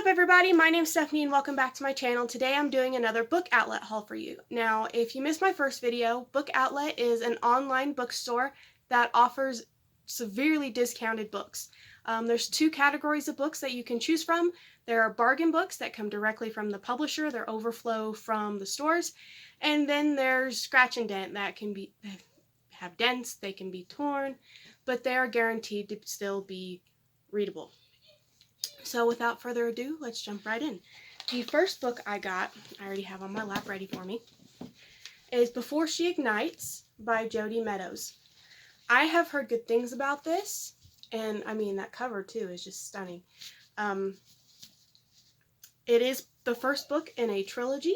up, everybody? My name's Stephanie and welcome back to my channel. Today I'm doing another book outlet haul for you. Now, if you missed my first video, Book Outlet is an online bookstore that offers severely discounted books. There's two categories of books that you can choose from. There are bargain books that come directly from the publisher, they're overflow from the stores, and then there's scratch and dent that have dents, they can be torn, but they are guaranteed to still be readable. So without further ado, let's jump right in. The first book I got, I already have on my lap ready for me, is Before She Ignites by Jodi Meadows. I have heard good things about this, and I mean that cover too is just stunning. It is the first book in a trilogy,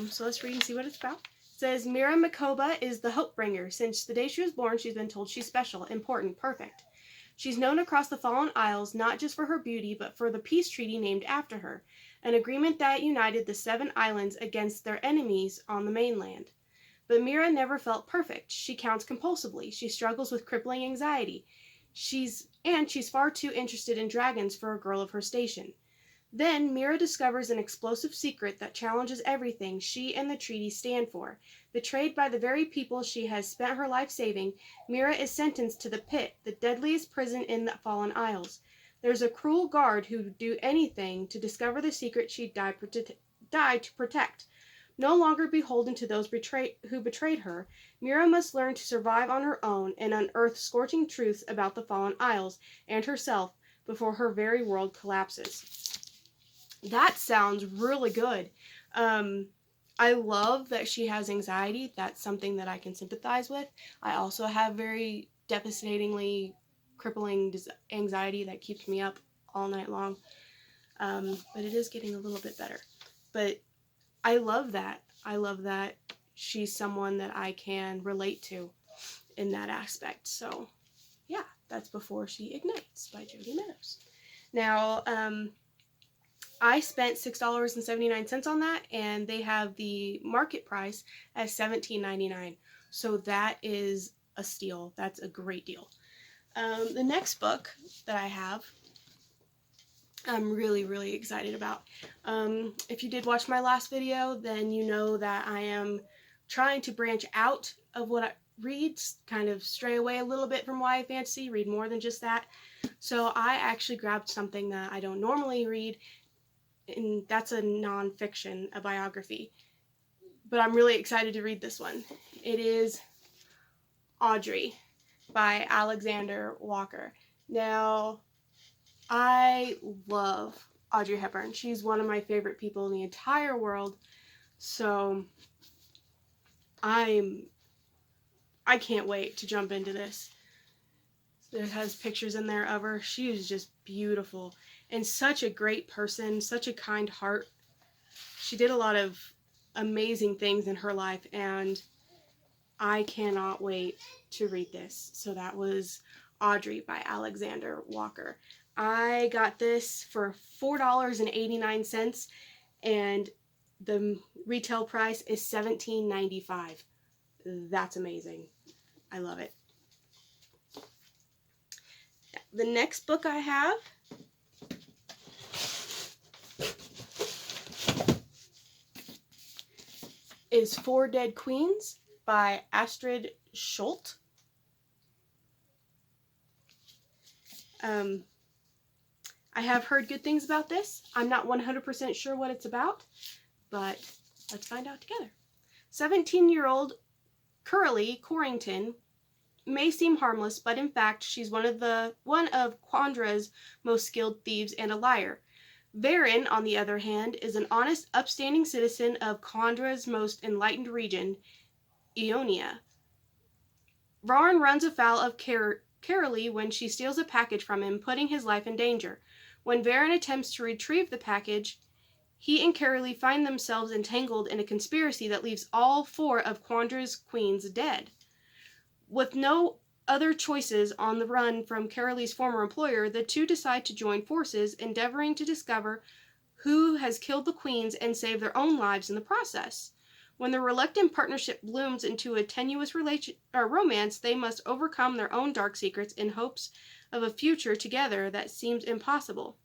so let's read and see what it's about. It says, Mira Makoba is the hope bringer. Since the day she was born, she's been told she's special, important, perfect. She's known across the Fallen Isles not just for her beauty, but for the peace treaty named after her, an agreement that united the 7 islands against their enemies on the mainland. But Mira never felt perfect. She counts compulsively. She struggles with crippling anxiety. She's far too interested in dragons for a girl of her station. Then Mira discovers an explosive secret that challenges everything she and the treaty stand for. Betrayed by the very people she has spent her life saving, Mira is sentenced to the pit, the deadliest prison in the Fallen Isles. There's a cruel guard who would do anything to discover the secret she died to protect. No longer beholden to those who betrayed her, Mira must learn to survive on her own and unearth scorching truths about the Fallen Isles and herself before her very world collapses. That sounds really good. I love that she has anxiety. That's something that I can sympathize with. I also have very devastatingly crippling anxiety that keeps me up all night long. But it is getting a little bit better. But I love that. I love that she's someone that I can relate to in that aspect. So, yeah, that's Before She Ignites by Jodi Meadows. Now, I spent $6.79 on that, and they have the market price at $17.99. So that is a steal. That's a great deal. The next book that I have, I'm really, really excited about. If you did watch my last video, then you know that I am trying to branch out of what I read, kind of stray away a little bit from YA fantasy, read more than just that. So I actually grabbed something that I don't normally read, and that's a nonfiction, a biography. But I'm really excited to read this one. It is Audrey by Alexander Walker. Now, I love Audrey Hepburn. She's one of my favorite people in the entire world. So I can't wait to jump into this. It has pictures in there of her. She is just beautiful and such a great person, such a kind heart. She did a lot of amazing things in her life, and I cannot wait to read this. So that was Audrey by Alexander Walker. I got this for $4.89, and the retail price is $17.95. That's amazing. I love it. The next book I have is Four Dead Queens by Astrid Schuldt. I have heard good things about this. I'm not 100% sure what it's about, but let's find out together. 17-year-old Curly Corrington may seem harmless, but in fact, she's one of Quandra's most skilled thieves and a liar. Varen, on the other hand, is an honest, upstanding citizen of Quandra's most enlightened region, Ionia. Varn runs afoul of Carolee when she steals a package from him, putting his life in danger. When Varen attempts to retrieve the package, he and Carolee find themselves entangled in a conspiracy that leaves all 4 of Quandra's queens dead. With no other choices on the run from Carolee's former employer, the two decide to join forces, endeavoring to discover who has killed the queens and save their own lives in the process. When the reluctant partnership blooms into a tenuous romance, they must overcome their own dark secrets in hopes of a future together that seems impossible.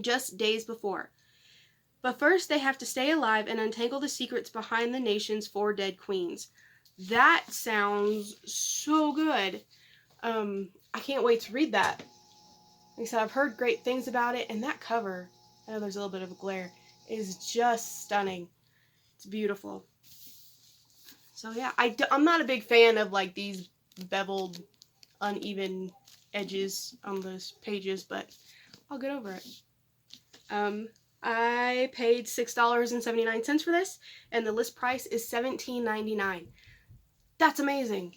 just days before. But first, they have to stay alive and untangle the secrets behind the nation's 4 dead queens. That sounds so good. I can't wait to read that. Like I said, I've heard great things about it, and that cover, I know there's a little bit of a glare, is just stunning. It's beautiful. So yeah, I'm not a big fan of like these beveled, uneven edges on those pages, but I'll get over it. I paid $6.79 for this, and the list price is $17.99. That's amazing.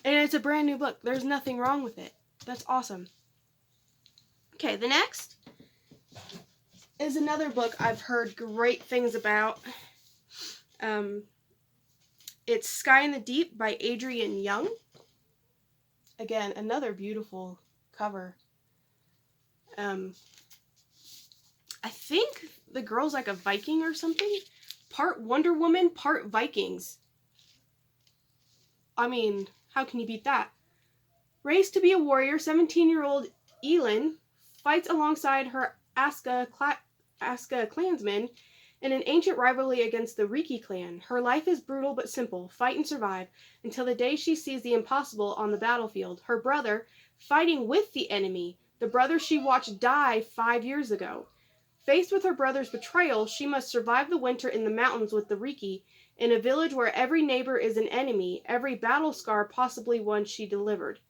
And it's a brand new book. There's nothing wrong with it. That's awesome. Okay, the next is another book I've heard great things about. It's Sky in the Deep by Adrienne Young. Again, another beautiful cover. I think the girl's like a Viking or something. Part Wonder Woman, part Vikings. I mean, how can you beat that? Raised to be a warrior, 17-year-old Elin fights alongside her Aska clansmen in an ancient rivalry against the Riki clan. Her life is brutal but simple, fight and survive, until the day she sees the impossible on the battlefield. Her brother, fighting with the enemy, the brother she watched die 5 years ago. Faced with her brother's betrayal, she must survive the winter in the mountains with the Riki, in a village where every neighbor is an enemy, every battle scar possibly one she delivered.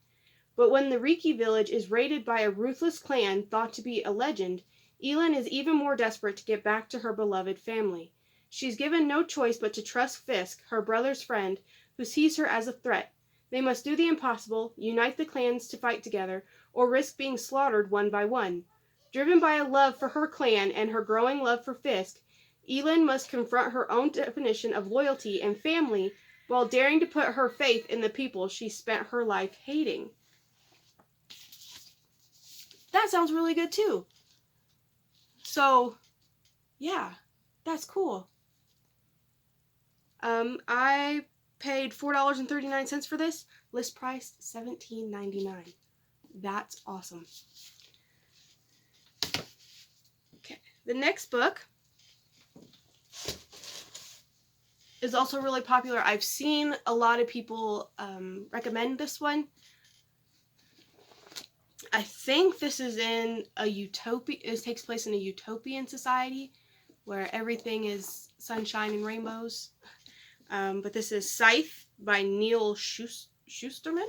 But when the Riki village is raided by a ruthless clan thought to be a legend, Elin is even more desperate to get back to her beloved family. She's given no choice but to trust Fisk, her brother's friend, who sees her as a threat. They must do the impossible, unite the clans to fight together, or risk being slaughtered one by one. Driven by a love for her clan and her growing love for Fisk, Elin must confront her own definition of loyalty and family while daring to put her faith in the people she spent her life hating. That sounds really good too. So, yeah, that's cool. I paid $4.39 for this. List price $17.99. That's awesome. Okay, the next book is also really popular. I've seen a lot of people recommend this one. I think this is in a utopia. It takes place in a utopian society where everything is sunshine and rainbows. But this is Scythe by Neal Shusterman.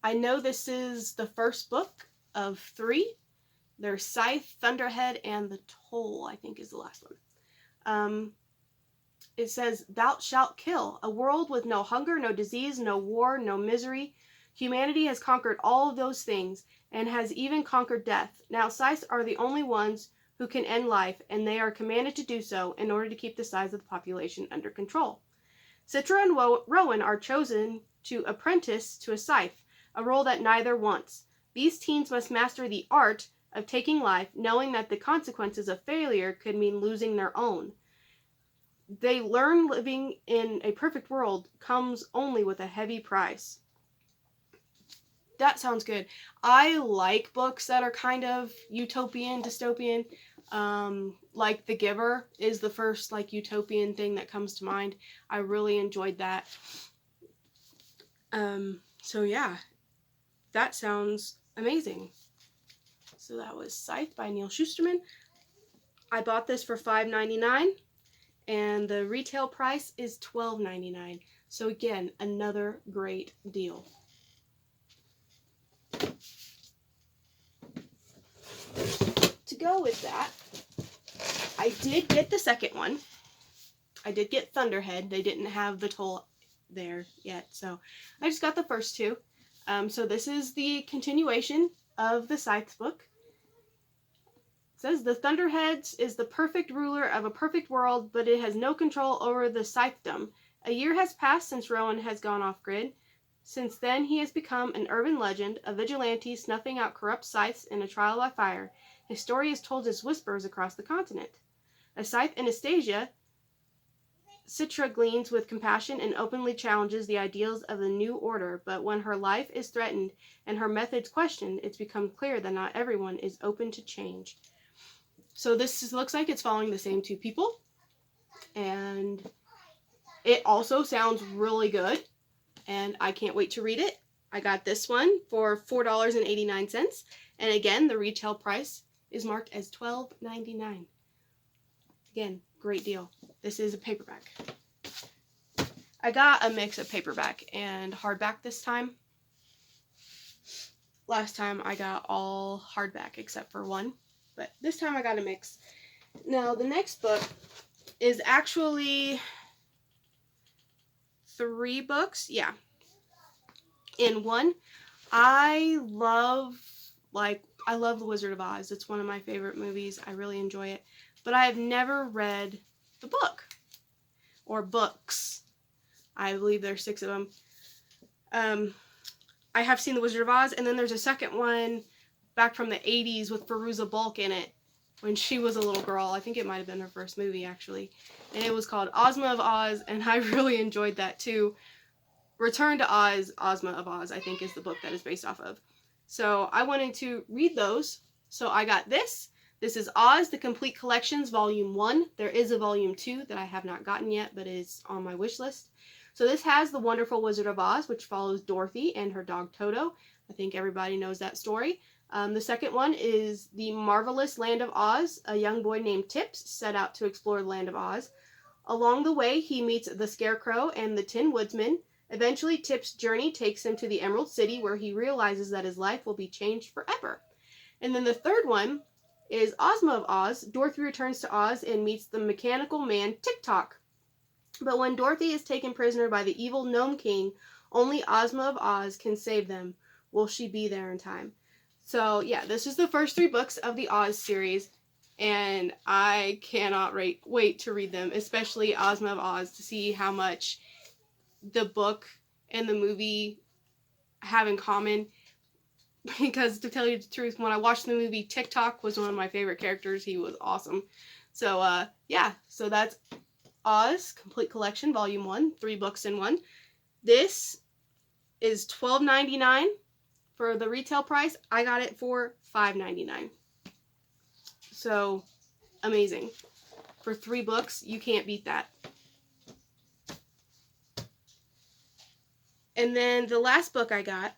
I know this is the first book of 3. There's Scythe, Thunderhead, and The Toll, I think is the last one. It says, "Thou shalt kill. A world with no hunger, no disease, no war, no misery. Humanity has conquered all of those things, and has even conquered death. Now scythes are the only ones who can end life, and they are commanded to do so in order to keep the size of the population under control. Citra and Rowan are chosen to apprentice to a scythe, a role that neither wants. These teens must master the art of taking life, knowing that the consequences of failure could mean losing their own. They learn living in a perfect world comes only with a heavy price." That sounds good. I like books that are kind of utopian, dystopian. Like The Giver is the first like utopian thing that comes to mind. I really enjoyed that. So yeah, that sounds amazing. So that was Scythe by Neal Shusterman. I bought this for $5.99, and the retail price is $12.99. So again, another great deal. To go with that, I did get the second one. I did get Thunderhead. They didn't have The Toll there yet, so I just got the first 2. So this is the continuation of the Scythes book. It says, "The Thunderheads is the perfect ruler of a perfect world, but it has no control over the Scythedom. A year has passed since Rowan has gone off-grid. Since then, he has become an urban legend, a vigilante snuffing out corrupt scythes in a trial by fire. His story is told as whispers across the continent. A scythe, Anastasia, Citra gleans with compassion and openly challenges the ideals of the New Order, but when her life is threatened and her methods questioned, it's become clear that not everyone is open to change. So this looks like it's following the same two people, and it also sounds really good, and I can't wait to read it. I got this one for $4.89, and again, the retail price is marked as $12.99. Again, great deal. This is a paperback. I got a mix of paperback and hardback this time. Last time I got all hardback except for one, but this time I got a mix. Now, the next book is actually 3 books. Yeah. In one, I love The Wizard of Oz. It's one of my favorite movies. I really enjoy it. But I have never read the book. Or books. I believe there's 6 of them. I have seen The Wizard of Oz, and then there's a second one back from the 80s with Fairuza Balk in it when she was a little girl. I think it might have been her first movie, actually. And it was called Ozma of Oz, and I really enjoyed that, too. Return to Oz, Ozma of Oz, I think is the book that is based off of. So I wanted to read those. So I got this. This is Oz, The Complete Collections, Volume 1. There is a Volume 2 that I have not gotten yet, but is on my wish list. So this has The Wonderful Wizard of Oz, which follows Dorothy and her dog Toto. I think everybody knows that story. The second one is The Marvelous Land of Oz. A young boy named Tips set out to explore the Land of Oz. Along the way, he meets the Scarecrow and the Tin Woodsman. Eventually, Tip's journey takes him to the Emerald City, where he realizes that his life will be changed forever. And then the third one is Ozma of Oz. Dorothy returns to Oz and meets the mechanical man Tik-Tok. But when Dorothy is taken prisoner by the evil Gnome King, only Ozma of Oz can save them. Will she be there in time? So, yeah, this is the first 3 books of the Oz series, and I cannot wait to read them, especially Ozma of Oz, to see how much the book and the movie have in common. Because, to tell you the truth, when I watched the movie, Tik-Tok was one of my favorite characters. He was awesome. So, yeah, so that's Oz Complete Collection, Volume 1, 3 books in one. This is $12.99 for the retail price. I got it for $5.99. So, amazing. For 3 books, you can't beat that. And then the last book I got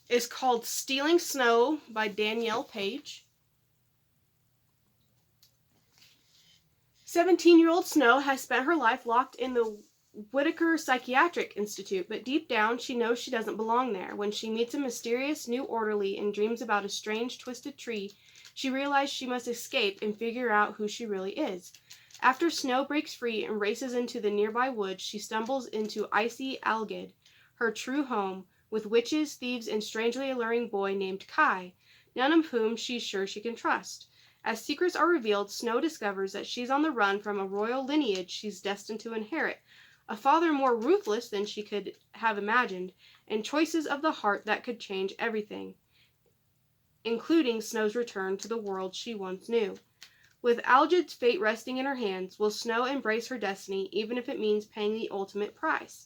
is called Stealing Snow by Danielle Page. 17-year-old Snow has spent her life locked in the Whitaker Psychiatric Institute, but deep down she knows she doesn't belong there. When she meets a mysterious new orderly and dreams about a strange twisted tree, she realizes she must escape and figure out who she really is. After Snow breaks free and races into the nearby woods, she stumbles into Icy Algid, her true home, with witches, thieves, and strangely alluring boy named Kai, none of whom she's sure she can trust. As secrets are revealed, Snow discovers that she's on the run from a royal lineage she's destined to inherit, a father more ruthless than she could have imagined, and choices of the heart that could change everything, including Snow's return to the world she once knew. With Algid's fate resting in her hands, will Snow embrace her destiny, even if it means paying the ultimate price?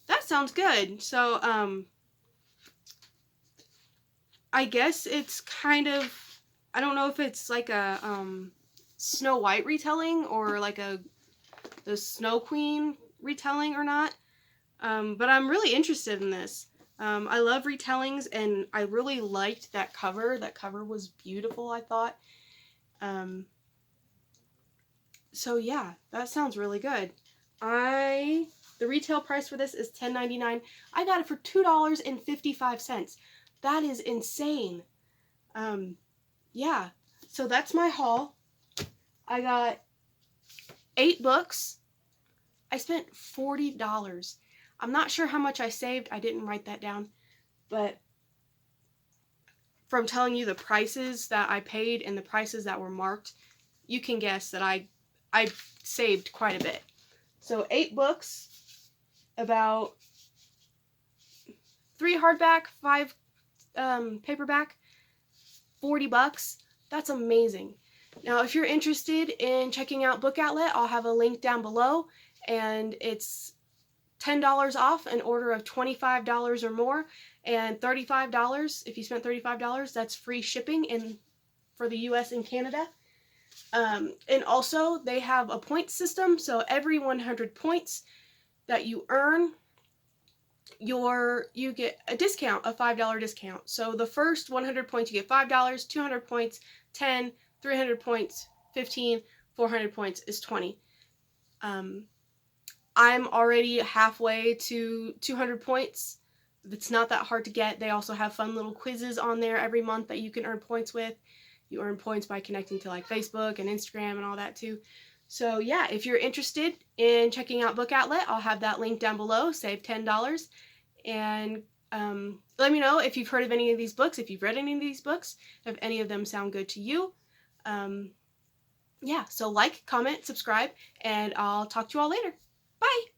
That sounds good. So, I guess it's kind of, I don't know if it's like a Snow White retelling or like the Snow Queen retelling or not. But I'm really interested in this. I love retellings, and I really liked that cover. That cover was beautiful, I thought. So yeah, that sounds really good. The retail price for this is $10.99. I got it for $2.55. That is insane. Yeah, so that's my haul. I got 8 books. I spent $40. I'm not sure how much I saved. I didn't write that down. But from telling you the prices that I paid and the prices that were marked, you can guess that I saved quite a bit. So 8 books, about 3 hardback, 5 paperback, $40. That's amazing. Now, if you're interested in checking out Book Outlet, I'll have a link down below, and it's $10 off an order of $25 or more, and $35, if you spent $35, that's free shipping for the US and Canada. And also, they have a point system, so every 100 points that you earn, you get a discount, a $5 discount. So the first 100 points you get $5, 200 points 10, 300 points 15, 400 points is 20. I'm already halfway to 200 points. It's not that hard to get. They also have fun little quizzes on there every month that you can earn points with. You earn points by connecting to like Facebook and Instagram and all that too. So yeah, if you're interested in checking out Book Outlet, I'll have that link down below. Save $10. And let me know if you've heard of any of these books, if you've read any of these books, if any of them sound good to you. Yeah, so like, comment, subscribe, and I'll talk to you all later. Bye!